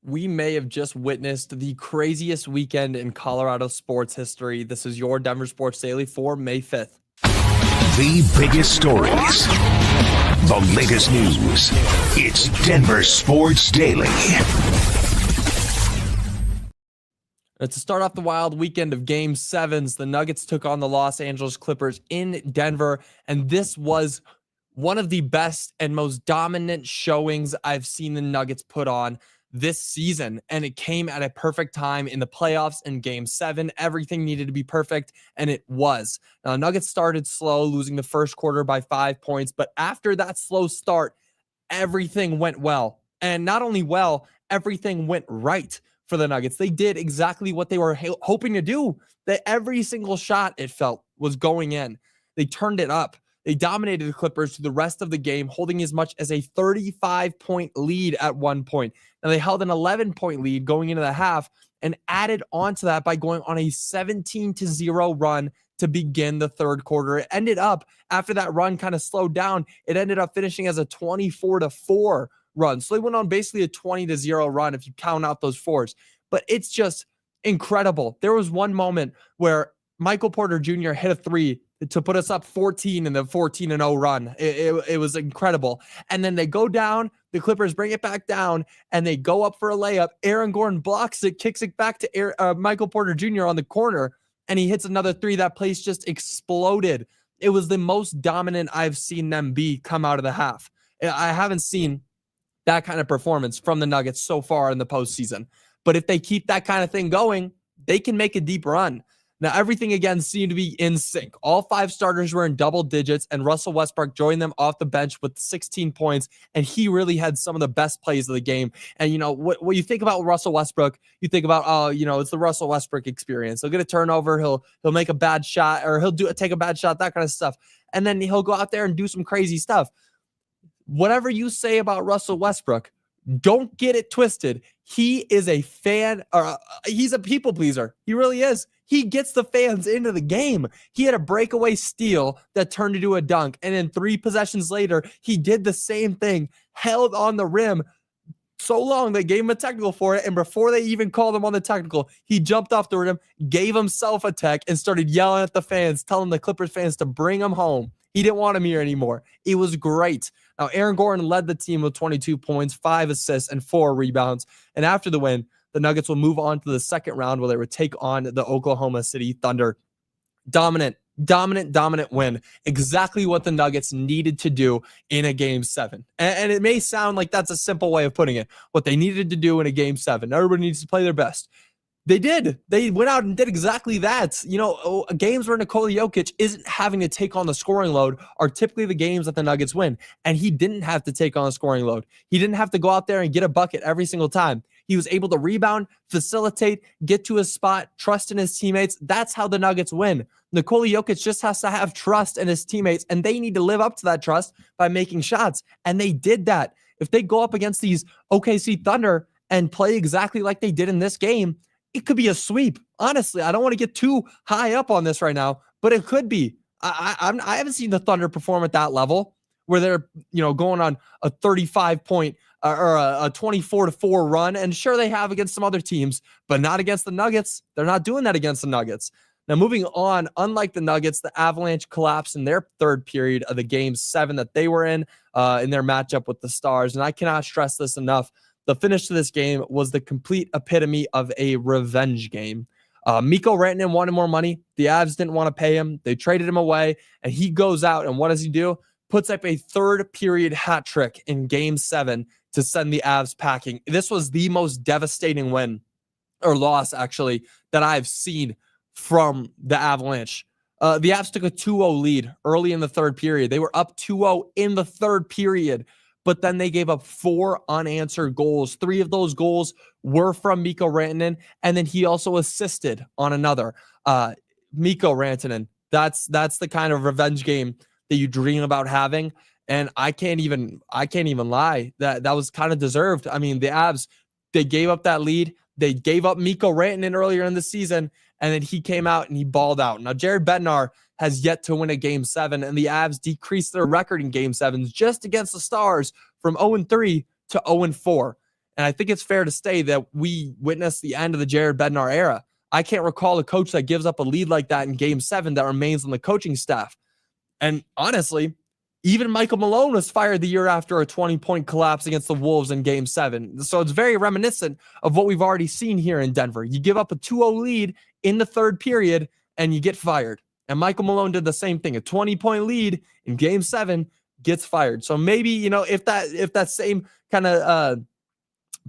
We may have just witnessed the craziest weekend in Colorado sports history. This is your Denver Sports Daily for May 5th. The biggest stories, the latest news. It's Denver Sports Daily. To start off the wild weekend of Game 7s, the Nuggets took on the Los Angeles Clippers in Denver, and this was one of the best and most dominant showings I've seen the Nuggets put on this season, and it came at a perfect time in the playoffs in Game 7. Everything needed to be perfect, and it was. Now, the Nuggets started slow, losing the first quarter by 5 points, but after that slow start, everything went well. And not only well, everything went right for the Nuggets. They did exactly what they were hoping to do. That every single shot, it felt, was going in. They turned it up. They dominated the Clippers through the rest of the game, holding as much as a 35-point lead at one point. Now, they held an 11-point lead going into the half and added on to that by going on a 17-0 run to begin the third quarter. It ended up, after that run kind of slowed down, it ended up finishing as a 24-4 run. So they went on basically a 20-0 run if you count out those fours. But it's just incredible. There was one moment where Michael Porter Jr. hit a three to put us up 14 in the 14-0 run. It was incredible. And then they go down, the Clippers bring it back down, and they go up for a layup. Aaron Gordon blocks it, kicks it back to Michael Porter Jr. on the corner, and he hits another three. That place just exploded. It was the most dominant I've seen them be come out of the half. I haven't seen that kind of performance from the Nuggets so far in the postseason. But if they keep that kind of thing going, they can make a deep run. Now, everything again seemed to be in sync. All five starters were in double digits, and Russell Westbrook joined them off the bench with 16 points, and he really had some of the best plays of the game. And, you know, what you think about Russell Westbrook, you think about, it's the Russell Westbrook experience. He'll get a turnover, he'll make a bad shot, or take a bad shot, that kind of stuff. And then he'll go out there and do some crazy stuff. Whatever you say about Russell Westbrook, don't get it twisted. He is a fan, or he's a people pleaser. He really is. He gets the fans into the game. He had a breakaway steal that turned into a dunk. And then 3 possessions later, he did the same thing, held on the rim so long they gave him a technical for it. And before they even called him on the technical, he jumped off the rim, gave himself a tech, and started yelling at the fans, telling the Clippers fans to bring him home. He didn't want him here anymore. It was great. Now, Aaron Gordon led the team with 22 points, 5 assists, and 4 rebounds. And after the win, the Nuggets will move on to the second round where they would take on the Oklahoma City Thunder. Dominant win. Exactly what the Nuggets needed to do in a Game 7. And it may sound like that's a simple way of putting it. What they needed to do in a Game 7. Everybody needs to play their best. They did. They went out and did exactly that. You know, games where Nikola Jokic isn't having to take on the scoring load are typically the games that the Nuggets win. And he didn't have to take on the scoring load. He didn't have to go out there and get a bucket every single time. He was able to rebound, facilitate, get to his spot, trust in his teammates. That's how the Nuggets win. Nikola Jokic just has to have trust in his teammates, and they need to live up to that trust by making shots. And they did that. If they go up against these OKC Thunder and play exactly like they did in this game, it could be a sweep. Honestly, I don't want to get too high up on this right now, but it could be. I haven't seen the Thunder perform at that level where they're, going on a 35-point or a 24-4 run. And sure, they have against some other teams, but not against the Nuggets. They're not doing that against the Nuggets. Now, moving on, unlike the Nuggets, the Avalanche collapsed in their third period of the Game 7 that they were in their matchup with the Stars. And I cannot stress this enough. The finish to this game was the complete epitome of a revenge game. Mikko Rantanen wanted more money. The Avs didn't want to pay him. They traded him away, and he goes out, and what does he do? Puts up a third period hat trick in Game 7 to send the Avs packing. This was the most devastating win, or loss, actually, that I've seen from the Avalanche. The Avs took a 2-0 lead early in the third period. They were up 2-0 in the third period, but then they gave up 4 unanswered goals. 3 of those goals were from Mikko Rantanen, and then he also assisted on another. Mikko Rantanen, that's the kind of revenge game that you dream about having, and I can't even lie. That was kind of deserved. I mean, the Avs, they gave up that lead. They gave up Mikko Rantanen earlier in the season, and then he came out and he balled out. Now, Jared Bednar has yet to win a Game 7, and the Avs decreased their record in Game 7s just against the Stars from 0-3 to 0-4. And I think it's fair to say that we witnessed the end of the Jared Bednar era. I can't recall a coach that gives up a lead like that in Game 7 that remains on the coaching staff. And honestly, even Michael Malone was fired the year after a 20-point collapse against the Wolves in Game 7. So it's very reminiscent of what we've already seen here in Denver. You give up a 2-0 lead in the third period, and you get fired. And Michael Malone did the same thing. A 20-point lead in Game 7 gets fired. So maybe, if that same kind of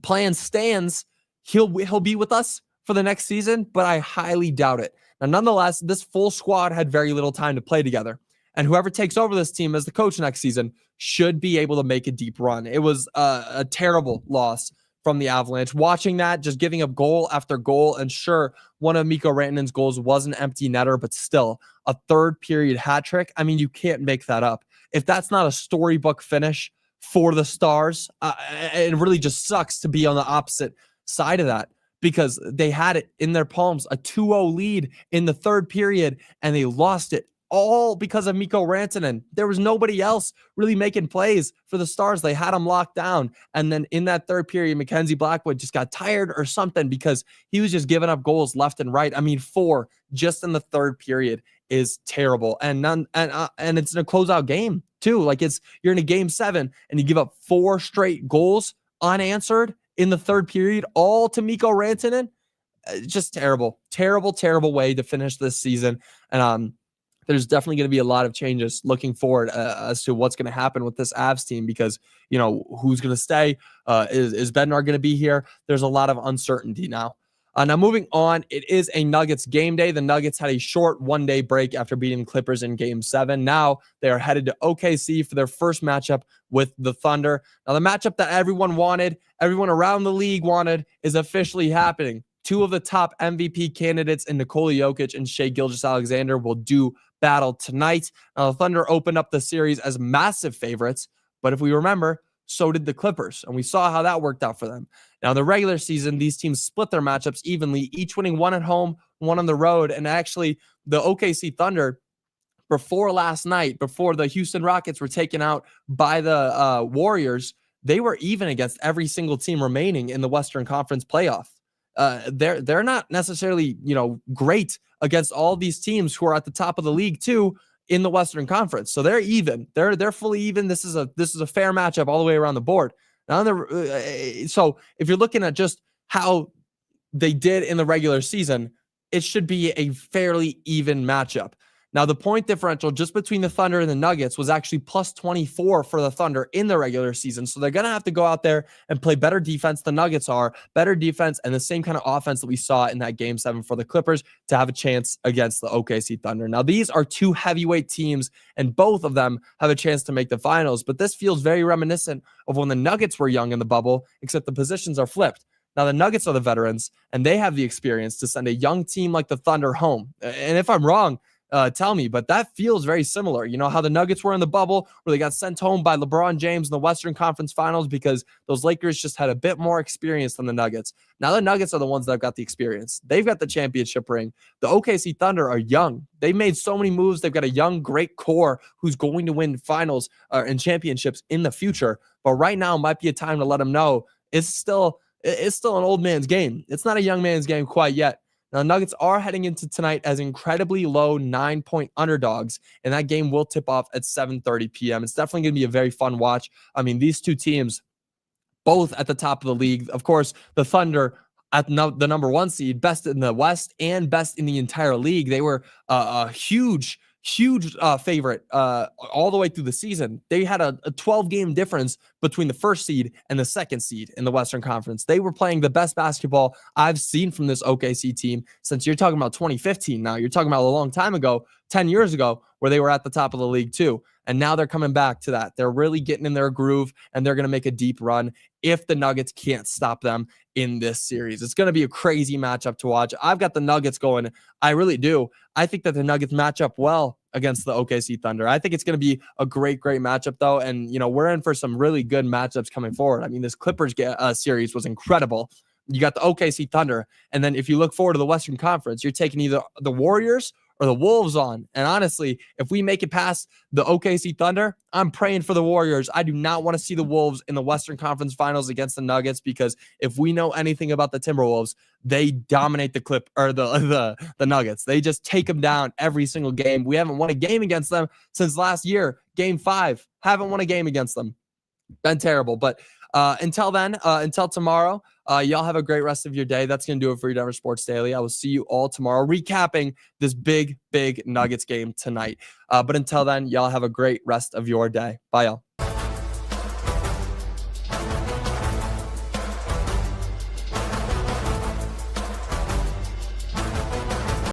plan stands, he'll be with us for the next season, but I highly doubt it. Now, nonetheless, this full squad had very little time to play together. And whoever takes over this team as the coach next season should be able to make a deep run. It was a terrible loss from the Avalanche. Watching that, just giving up goal after goal. And sure, one of Mikko Rantanen's goals was an empty netter, but still a third period hat trick. I mean, you can't make that up. If that's not a storybook finish for the Stars, it really just sucks to be on the opposite side of that, because they had it in their palms, a 2-0 lead in the third period, and they lost it all because of Mikko Rantanen. There was nobody else really making plays for the Stars. They had him locked down. And then in that third period, Mackenzie Blackwood just got tired or something, because he was just giving up goals left and right. I mean, 4 just in the third period is terrible. And it's in a closeout game too. Like, you're in a Game 7 and you give up 4 straight goals unanswered in the third period, all to Mikko Rantanen. Just terrible way to finish this season. And there's definitely going to be a lot of changes looking forward as to what's going to happen with this Avs team, because, who's going to stay? Is Bednar going to be here? There's a lot of uncertainty now. Now moving on, it is a Nuggets game day. The Nuggets had a short one-day break after beating Clippers in Game 7. Now they are headed to OKC for their first matchup with the Thunder. Now the matchup that everyone around the league wanted, is officially happening. 2 of the top MVP candidates in Nikola Jokic and Shai Gilgeous-Alexander will do battle tonight. Now, the Thunder opened up the series as massive favorites, but if we remember, so did the Clippers, and we saw how that worked out for them. Now, in the regular season, these teams split their matchups evenly, each winning 1 at home, 1 on the road. And actually, the OKC Thunder, before last night, before the Houston Rockets were taken out by the Warriors, they were even against every single team remaining in the Western Conference playoff. They're not necessarily, great against all these teams who are at the top of the league too in the Western Conference. So they're even. They're fully even. This is a fair matchup all the way around the board. Now, so if you're looking at just how they did in the regular season, it should be a fairly even matchup. Now, the point differential just between the Thunder and the Nuggets was actually plus 24 for the Thunder in the regular season. So they're going to have to go out there and play better defense. The Nuggets are better defense and the same kind of offense that we saw in that Game 7 for the Clippers to have a chance against the OKC Thunder. Now, these are 2 heavyweight teams, and both of them have a chance to make the finals. But this feels very reminiscent of when the Nuggets were young in the bubble, except the positions are flipped. Now, the Nuggets are the veterans, and they have the experience to send a young team like the Thunder home. And if I'm wrong, tell me, but that feels very similar. You know how the Nuggets were in the bubble, where they got sent home by LeBron James in the Western Conference Finals because those Lakers just had a bit more experience than the Nuggets. Now the Nuggets are the ones that have got the experience. They've got the championship ring. The OKC Thunder are young. They've made so many moves. They've got a young, great core who's going to win finals and championships in the future. But right now might be a time to let them know it's still an old man's game. It's not a young man's game quite yet. Now, the Nuggets are heading into tonight as incredibly low 9-point underdogs, and that game will tip off at 7:30 p.m. It's definitely going to be a very fun watch. I mean, these two teams, both at the top of the league. Of course, the Thunder at the number 1 seed, best in the West and best in the entire league. They were a huge favorite all the way through the season. They had a 12-game difference between the first seed and the second seed in the Western Conference. They were playing the best basketball I've seen from this OKC team since you're talking about 2015 now. You're talking about a long time ago, 10 years ago, where they were at the top of the league too. And now they're coming back to that. They're really getting in their groove, and they're going to make a deep run if the Nuggets can't stop them in this series. It's going to be a crazy matchup to watch. I've got the Nuggets going. I really do. I think that the Nuggets match up well against the OKC Thunder. I think it's going to be a great matchup, though. And, we're in for some really good matchups coming forward. I mean, this Clippers series was incredible. You got the OKC Thunder. And then if you look forward to the Western Conference, you're taking either the Warriors or the Wolves on. And honestly, if we make it past the OKC Thunder, I'm praying for the Warriors. I do not want to see the Wolves in the Western Conference Finals against the Nuggets, because if we know anything about the Timberwolves, they dominate the Nuggets. They just take them down every single game. We haven't won a game against them since last year, Game 5. Haven't won a game against them. Been terrible. But until then, until tomorrow, y'all have a great rest of your day. That's going to do it for your Denver Sports Daily. I will see you all tomorrow, recapping this big Nuggets game tonight. But until then, y'all have a great rest of your day. Bye, y'all.